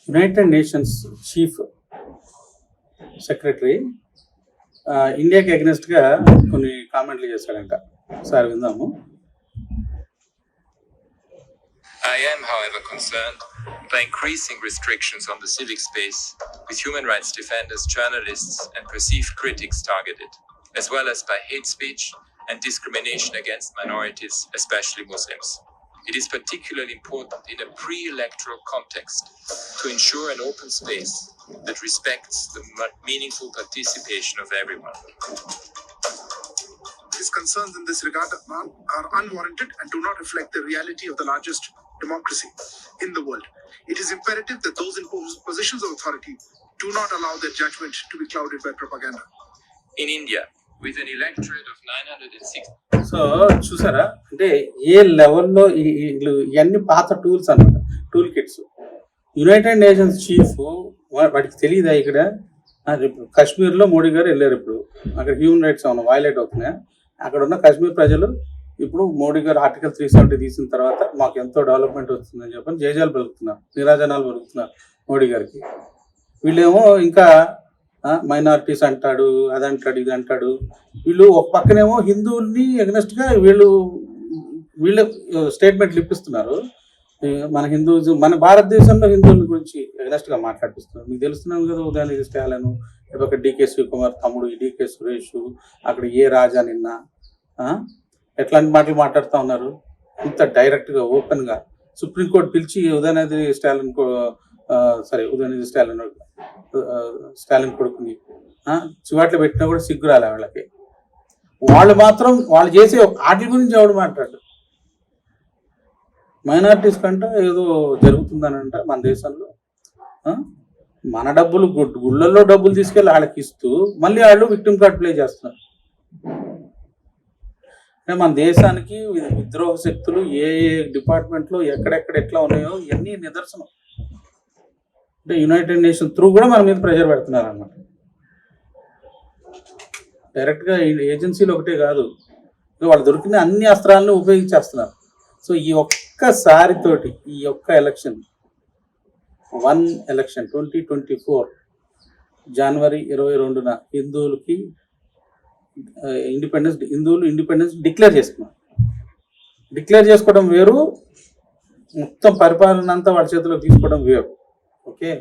United Nations chief secretary ఇండియాకి అగెనిస్ట్గా కొన్ని కామెంట్లు చేశాడంట. ఒకసారి విందాము. I am, however, concerned by increasing restrictions on the civic space, with human rights defenders, journalists, and perceived critics targeted, as well as by hate speech and discrimination against minorities, especially Muslims. It is particularly important in a pre-electoral context to ensure an open space that respects the meaningful participation of everyone. His concerns in this regard are unwarranted and do not reflect the reality of the largest democracy in the world. It is imperative that those in positions of authority do not allow their judgment to be clouded by propaganda. In India, with an electorate of 906. So చూసారా, అంటే ఏ లెవెల్లో ఇవన్నీ పాత tools అన్నమాట, tool kits. United Nations chief వాటికి తెలియదా ఇక్కడ కాశ్మీర్లో మోడీ గారు వెళ్ళారు. ఇప్పుడు అక్కడ హ్యూమన్ రైట్స్ ఏమైనా వైలేట్ అవుతున్నాయా? అక్కడ ఉన్న కాశ్మీర్ ప్రజలు ఇప్పుడు మోడీ గారు ఆర్టికల్ 370 తీసిన తర్వాత మాకు ఎంతో డెవలప్మెంట్ వస్తుందని చెప్పని జయజాలు పలుకుతున్నారు, నిరాజనాలు పలుకుతున్నారు మోడీ గారికి. వీళ్ళేమో ఇంకా మైనారిటీస్ అంటాడు, అదంటాడు, ఇది అంటాడు. వీళ్ళు ఒక పక్కనేమో హిందువుల్ని ఎగనెస్ట్గా వీళ్ళు స్టేట్మెంట్లు ఇప్పిస్తున్నారు. మన హిందూజం, మన భారతదేశంలో హిందువుల గురించి ఎగనెస్ట్గా మాట్లాడిస్తున్నారు. మీకు తెలుస్తున్నాను కదా, ఉదయనిధి స్టాలిన్, ఒక డికే శివకుమార్ తమ్ముడు డికే సురేష్, అక్కడ ఏ రాజా నిన్న ఎట్లాంటి మాటలు మాట్లాడుతూ ఉన్నారు. ఇంత డైరెక్ట్గా ఓపెన్గా సుప్రీంకోర్టు పిలిచి ఉదయనిధి స్టాలిన్ కొడుకుని చివాట్లు పెట్టినా కూడా సిగ్గు రాలే వాళ్ళకి. వాళ్ళు మాత్రం వాళ్ళు చేసే వాటి గురించి ఎవడు మాట్లాడు. మైనారిటీస్ కంటే ఏదో జరుగుతుందనంట మన దేశంలో. మన డబ్బులు గుళ్ళల్లో డబ్బులు తీసుకెళ్ళి వాళ్ళకి ఇస్తూ మళ్ళీ వాళ్ళు విక్టిమ్ కార్డ్ ప్లే చేస్తున్నారు. అంటే మన దేశానికి విద్రోహ శక్తులు ఏ ఏ డిపార్ట్మెంట్లో ఎక్కడెక్కడ ఎట్లా ఉన్నాయో ఇవన్నీ నిదర్శనం. అంటే యునైటెడ్ నేషన్ త్రూ కూడా మన మీద ప్రెషర్ పెడుతున్నారు అన్నమాట. డైరెక్ట్గా ఏజెన్సీలు ఒకటే కాదు, వాళ్ళు దొరికిన అన్ని అస్త్రాలను ఉపయోగించేస్తున్నారు. సో ఈ ఒక్కసారితోటి ఈ ఒక్క ఎలక్షన్ 2024 జనవరి 22న హిందువులు ఇండిపెండెన్స్ డిక్లేర్ చేసుకున్నారు. డిక్లేర్ చేసుకోవడం వేరు, మొత్తం పరిపాలన అంతా వాళ్ళ చేతిలో తీసుకోవడం వేరు. Okay,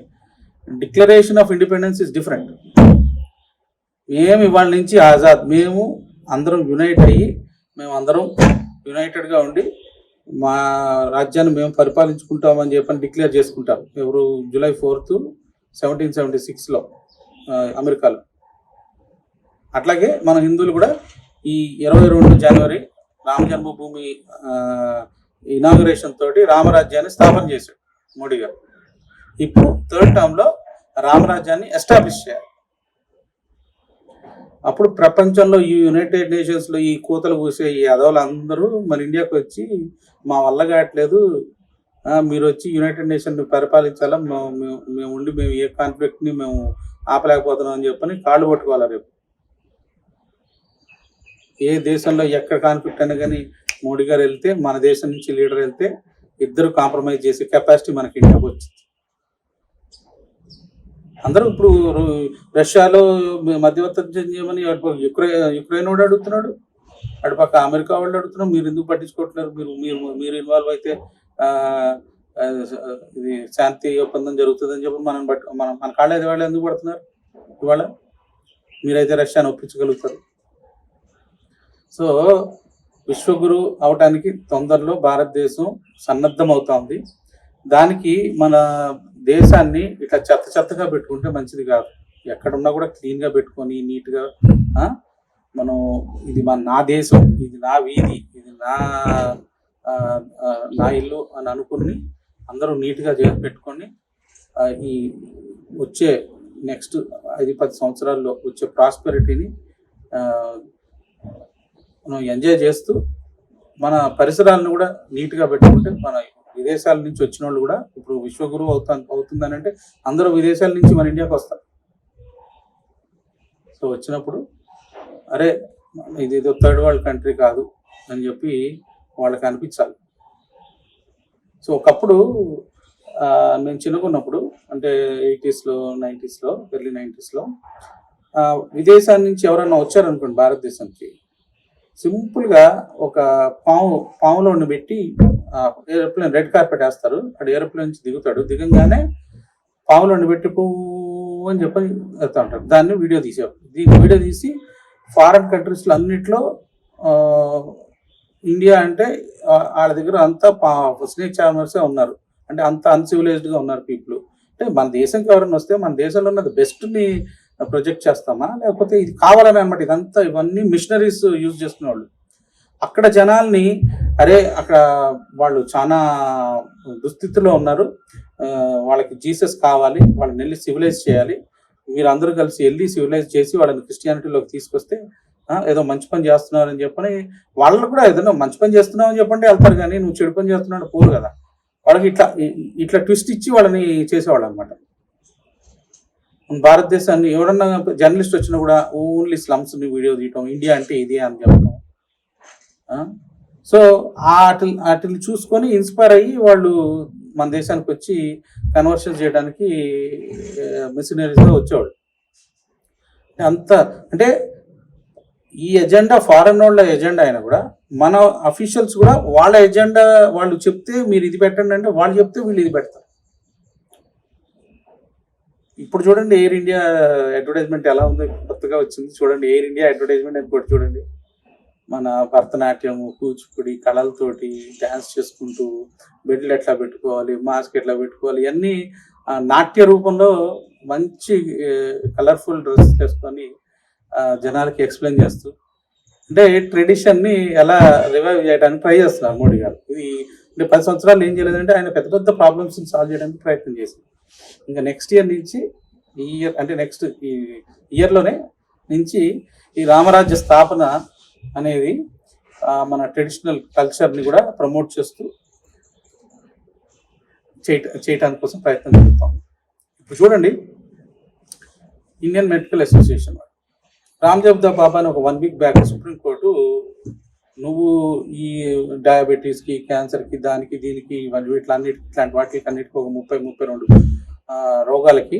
declaration of independence is different. మేము ఇవాళ నుంచి ఆజాద్, మేము అందరం యునైట్ అయ్యి మేము అందరం యునైటెడ్గా ఉండి మా రాజ్యాన్ని మేము పరిపాలించుకుంటామని చెప్పని డిక్లేర్ చేసుకుంటారు. ఎవరు? జూలై 4th 1776లో అమెరికాలో. అట్లాగే మన హిందువులు కూడా ఈ 22 జనవరి రామ జన్మభూమి ఇనాగ్రేషన్ తోటి రామరాజ్యాన్ని స్థాపన చేశాడు మోడీ గారు. ఇప్పుడు 3rd టర్మ్లో రామరాజ్యాన్ని ఎస్టాబ్లిష్ చేయాలి. అప్పుడు ప్రపంచంలో ఈ యునైటెడ్ నేషన్స్లో ఈ కూతలు కూసే ఈ అదవులు అందరూ మన ఇండియాకి వచ్చి మా వల్ల కావట్లేదు, మీరు వచ్చి యునైటెడ్ నేషన్ని పరిపాలించాలా, మేము ఉండి మేము ఏ కాన్ఫ్లిక్ట్ని మేము ఆపలేకపోతున్నాం అని చెప్పని కాళ్ళు పట్టుకోవాలి. రేపు ఏ దేశంలో ఎక్కడ కాన్ఫ్లిక్ట్ అయినా కానీ మోడీ గారు వెళ్తే, మన దేశం నుంచి లీడర్ వెళ్తే ఇద్దరు కాంప్రమైజ్ చేసే కెపాసిటీ మనకి ఇండియాకి వచ్చింది. అందరూ ఇప్పుడు రష్యాలో మధ్యవర్తం చేయమని యుక్రెయిన్ వాడు అడుగుతున్నాడు, అటుపక్క అమెరికా వాళ్ళు అడుగుతున్నాడు, మీరు ఎందుకు పట్టించుకోవట్లేరు, మీరు ఇన్వాల్వ్ అయితే ఇది శాంతి ఒప్పందం జరుగుతుందని చెప్పి మన కాళ్ళ వాళ్ళు ఎందుకు పడుతున్నారు ఇవాళ? మీరైతే రష్యాను ఒప్పించగలుగుతారు. సో విశ్వగురు అవటానికి తొందరలో భారతదేశం సన్నద్ధం అవుతుంది. దానికి మన దేశాన్ని ఇట్లా చెత్తగా పెట్టుకుంటే మంచిది కాదు. ఎక్కడున్నా కూడా క్లీన్గా పెట్టుకొని నీట్గా మనం ఇది నా దేశం, ఇది నా వీధి, ఇది నా ఇల్లు అని అనుకుని అందరూ నీట్గా పెట్టుకొని ఈ వచ్చే నెక్స్ట్ 5-10 సంవత్సరాల్లో వచ్చే ప్రాస్పెరిటీని మనం ఎంజాయ్ చేస్తూ మన పరిసరాలను కూడా నీట్గా పెట్టుకుంటే మన విదేశాల నుంచి వచ్చిన వాళ్ళు కూడా ఇప్పుడు విశ్వగురువు అవుతుందని అంటే అందరూ విదేశాల నుంచి మన ఇండియాకి వస్తారు. సో వచ్చినప్పుడు అరే ఇది ఏదో 3rd వరల్డ్ కంట్రీ కాదు అని చెప్పి వాళ్ళకి అనిపించాలి. సో ఒకప్పుడు నేను చిన్నకున్నప్పుడు అంటే 80s, 90s, ఎర్లీ 90s విదేశాల నుంచి ఎవరైనా వచ్చారనుకోండి భారతదేశానికి, సింపుల్గా ఒక పాములో పెట్టి ఏరోప్లేన్ రెడ్ కార్పెట్ వేస్తారు. అక్కడ ఏరోప్లేన్ నుంచి దిగుతాడు, దిగంగానే పాములో పెట్టి పువ్వు అని చెప్పని వెళ్తూ ఉంటారు. దాన్ని వీడియో తీసేవారు. దీన్ని వీడియో తీసి ఫారెన్ కంట్రీస్లో అన్నిట్లో ఇండియా అంటే వాళ్ళ దగ్గర అంతా స్నేక్ చార్మర్సే ఉన్నారు, అంటే అంత అన్సివిలైజ్డ్గా ఉన్నారు పీపుల్. అంటే మన దేశంకి ఎవరైనా వస్తే మన దేశంలో ఉన్నది బెస్ట్ని ప్రొజెక్ట్ చేస్తామా, లేకపోతే ఇది కావాలని అనమాట. ఇదంతా ఇవన్నీ మిషనరీస్ యూజ్ చేసుకునే వాళ్ళు. అక్కడ జనాల్ని అరే అక్కడ వాళ్ళు చాలా దుస్థితిలో ఉన్నారు, వాళ్ళకి జీసస్ కావాలి, వాళ్ళని వెళ్ళి సివిలైజ్ చేయాలి, మీరు అందరూ కలిసి వెళ్ళి సివిలైజ్ చేసి వాళ్ళని క్రిస్టియానిటీలోకి తీసుకొస్తే ఏదో మంచి పని చేస్తున్నారు అని చెప్పని వాళ్ళు కూడా ఏదైనా మంచి పని చేస్తున్నావు అని చెప్పండి వెళ్తారు, కానీ నువ్వు చెడు పని చేస్తున్నాడు పోరు కదా. వాళ్ళకి ఇట్లా ట్విస్ట్ ఇచ్చి వాళ్ళని చేసేవాళ్ళు అనమాట. భారతదేశాన్ని ఎవరన్నా జర్నలిస్ట్ వచ్చినా కూడా ఓన్లీ స్లమ్స్ని వీడియో తీయటం, ఇండియా అంటే ఇదే అని చెప్పడం. సో వాటిని చూసుకొని ఇన్స్పైర్ అయ్యి వాళ్ళు మన దేశానికి వచ్చి కన్వర్షన్ చేయడానికి మిషనరీస్గా వచ్చేవాళ్ళు. అంత అంటే ఈ ఎజెండా ఫారెన్ వాళ్ళ ఎజెండా అయినా కూడా మన అఫీషియల్స్ కూడా వాళ్ళ ఎజెండా వాళ్ళు చెప్తే మీరు ఇది పెట్టండి అంటే వాళ్ళు చెప్తే వీళ్ళు ఇది పెడతారు. ఇప్పుడు చూడండి ఎయిర్ ఇండియా అడ్వర్టైజ్మెంట్ ఎలా ఉందో, కొత్తగా వచ్చింది చూడండి. ఎయిర్ ఇండియా అడ్వర్టైజ్మెంట్ అని కూడా చూడండి. మన భరతనాట్యం, కూచిపూడి కళలతోటి డ్యాన్స్ చేసుకుంటూ బెడ్లు ఎట్లా పెట్టుకోవాలి, మాస్క్ ఎట్లా పెట్టుకోవాలి, ఇవన్నీ నాట్య రూపంలో మంచి కలర్ఫుల్ డ్రెస్ వేసుకొని జనాలకి ఎక్స్ప్లెయిన్ చేస్తూ, అంటే ట్రెడిషన్ని ఎలా రివైవ్ చేయడానికి ట్రై చేస్తున్నారు మోడీ గారు. ఇది అంటే 10 సంవత్సరాలు ఏం చేయలేదంటే ఆయన పెద్ద పెద్ద ప్రాబ్లమ్స్ని సాల్వ్ చేయడానికి ప్రయత్నం చేశారు. ఇంకా నెక్స్ట్ ఇయర్ నుంచి ఈ ఇయర్ అంటే నెక్స్ట్ ఈ ఇయర్లోనే నుంచి ఈ రామరాజ్య స్థాపన అనేది మన ట్రెడిషనల్ కల్చర్ని కూడా ప్రమోట్ చేస్తూ చేయటానికి కోసం ప్రయత్నం చేస్తాం. ఇప్పుడు చూడండి ఇండియన్ మెడికల్ అసోసియేషన్ రామ్దేవ్ బాబా అని ఒక 1 వీక్ బ్యాక్ సుప్రీంకోర్టు నువ్వు ఈ డయాబెటీస్కి, క్యాన్సర్కి, దానికి దీనికి ఇట్లాంటి వాటికి అన్నిటికీ ఒక 30-32 రోగాలకి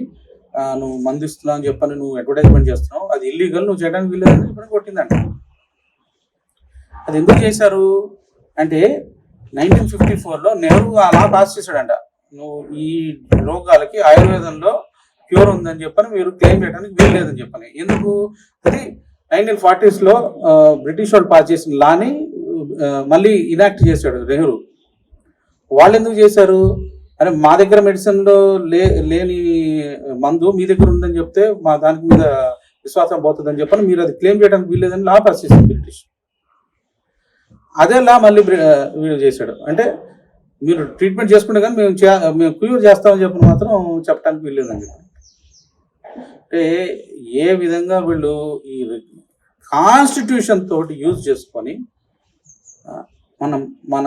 నువ్వు మందిస్తున్నావు అని చెప్పని నువ్వు అడ్వర్టైజ్మెంట్ చేస్తున్నావు, అది ఇల్లీగల్, నువ్వు చేయడానికి వీల్లేదని ఇప్పుడు కొట్టిందంట. అది ఎందుకు చేశారు అంటే 1954లో నెహ్రూ అలా పాస్ చేశాడంట, నువ్వు ఈ రోగాలకి ఆయుర్వేదంలో క్యూర్ ఉందని చెప్పని మీరు క్లెయిమ్ చేయడానికి వీల్లేదని చెప్పని. ఎందుకు అది 1940sలో బ్రిటిష్ వాళ్ళు పాస్ చేసిన లాని మళ్ళీ ఇనాక్ట్ చేశాడు నెహ్రూ. వాళ్ళు ఎందుకు చేశారు, అరే మా దగ్గర మెడిసిన్లో లేని మందు మీ దగ్గర ఉందని చెప్తే మా దానికి మీద విశ్వాసం పోతుందని చెప్పని మీరు అది క్లెయిమ్ చేయడానికి వీల్లేదని లా పాస్ చేసింది బ్రిటిష్. అదే లా మళ్ళీ వీళ్ళు చేశాడు, అంటే మీరు ట్రీట్మెంట్ చేసుకుంటే కానీ మేము క్యూర్ చేస్తామని చెప్పిన మాత్రం చెప్పడానికి వీల్లేదని చెప్పి. అంటే ఏ విధంగా వీళ్ళు ఈ కాన్స్టిట్యూషన్ తోటి యూజ్ చేసుకొని మన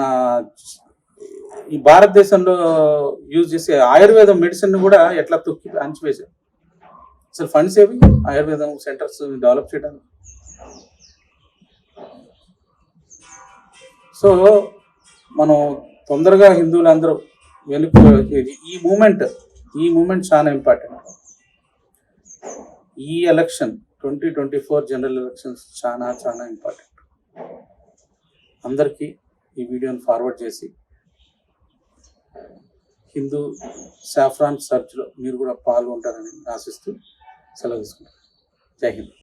ఈ భారతదేశంలో యూజ్ చేసే ఆయుర్వేదం మెడిసిన్ కూడా ఎట్లా తొక్కి అంచివేశారు. అసలు ఫండ్స్ ఏవి ఆయుర్వేదం సెంటర్స్ డెవలప్ చేయడానికి. సో మనం తొందరగా హిందువులందరూ వెనుక ఈ మూమెంట్ చాలా ఇంపార్టెంట్. ఈ ఎలక్షన్ 2024 జనరల్ ఎలక్షన్స్ చాలా చాలా ఇంపార్టెంట్. అందరికీ ఈ వీడియోని ఫార్వర్డ్ చేసి హిందూ సాఫ్రాన్ సర్చ్లో మీరు కూడా పాల్గొంటారని ఆశిస్తూ సెలవు తీసుకుంటారు. జై హింద్.